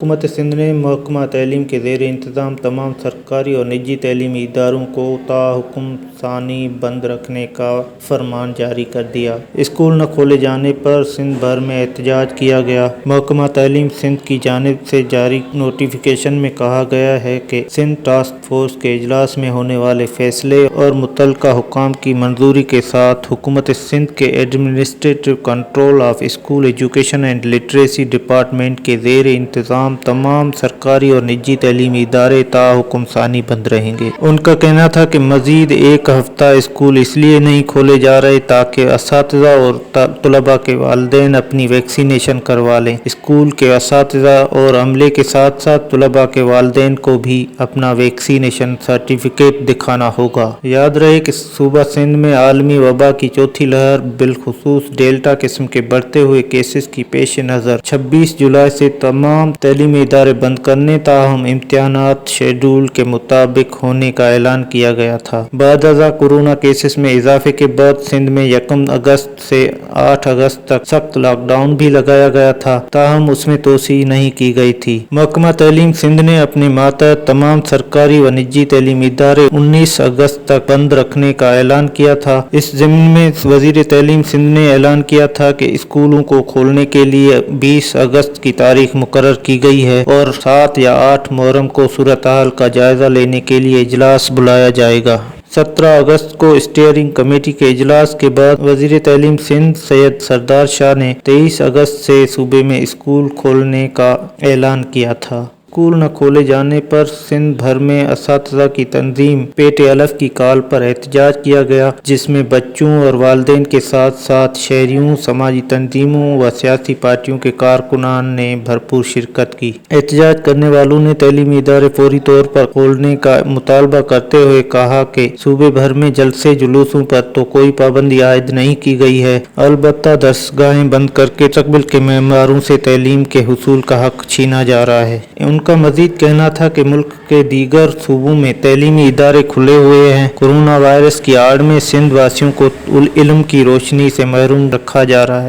حکومت سندھ نے محکمہ تعلیم کے زیر انتظام تمام سرکاری اور نجی تعلیمی اداروں کو تا حکم ثانی بند رکھنے کا فرمان جاری کر دیا۔ اسکول نہ کھولے جانے پر سندھ بھر میں احتجاج کیا گیا۔ محکمہ تعلیم سندھ کی جانب سے جاری نوٹیفکیشن میں کہا گیا ہے کہ سندھ ٹاسک فورس کے اجلاس میں ہونے والے فیصلے اور متعلقہ حکام کی منظوری کے ساتھ حکومت سندھ کے administrative control of school education and literacy department کے زیر انتظام تمام سرکاری اور نجی تعلیمی ادارے تا حکم ثانی بند رہیں گے۔ ان کا کہنا تھا کہ مزید ایک ہفتہ اسکول اس لیے نہیں کھولے جا رہے تاکہ اساتذہ اور طلباء کے والدین اپنی ویکسینیشن کروا لیں۔ اسکول کے اساتذہ اور عملے کے ساتھ ساتھ طلباء کے والدین کو بھی اپنا ویکسینیشن سرٹیفکیٹ دکھانا ہوگا۔ یاد رہے کہ صوبہ سندھ میں عالمی وبا کی چوتھی لہر بالخصوص ڈیلٹا قسم کے بڑھتے ہوئے کیسز کی پیش نظر 26 جولائی سے تمام تعلیمی ادارے بند کرنے تاہم امتحانات شیڈول کے مطابق ہونے کا اعلان کیا گیا تھا۔ بعد ازاں کورونا کیسز میں اضافے کے بعد سندھ میں 1 اگست سے 8 اگست تک سخت لاک ڈاؤن بھی لگایا گیا تھا تاہم اس میں توسیع نہیں کی گئی تھی۔ محکمہ تعلیم سندھ نے اپنے ماتحت تمام سرکاری و نجی تعلیمی ادارے 19 اگست تک بند رکھنے کا اعلان کیا تھا۔ اس ضمن میں وزیر تعلیم سندھ نے اعلان کیا تھا کہ اسکولوں کو کھولنے کے لیے 20 اگست کی تاریخ مقرر کی گئی ہے اور 7 یا 8 محرم کو صورتحال کا جائزہ لینے کے لیے اجلاس بلایا جائے گا۔ 17 اگست کو اسٹیئرنگ کمیٹی کے اجلاس کے بعد وزیر تعلیم سندھ سید سردار شاہ نے 23 اگست سے صوبے میں اسکول کھولنے کا اعلان کیا تھا۔ اسکول نہ کھولے جانے پر سندھ بھر میں اساتذہ کی تنظیم پیٹ الف کی کال پر احتجاج کیا گیا جس میں بچوں اور والدین کے ساتھ ساتھ شہریوں، سماجی تنظیموں و سیاسی پارٹیوں کے کارکنان نے بھرپور شرکت کی۔ احتجاج کرنے والوں نے تعلیمی ادارے فوری طور پر کھولنے کا مطالبہ کرتے ہوئے کہا کہ صوبے بھر میں جلسے جلوسوں پر تو کوئی پابندی عائد نہیں کی گئی ہے، البتہ درسگاہیں بند کر کے مستقبل کے معماروں سے تعلیم کے حصول کا حق چھینا جا رہا ہے۔ ان کا مزید کہنا تھا کہ ملک کے دیگر صوبوں میں تعلیمی ادارے کھلے ہوئے ہیں، کورونا وائرس کی آڑ میں سندھ واسیوں کو علم کی روشنی سے محروم رکھا جا رہا ہے۔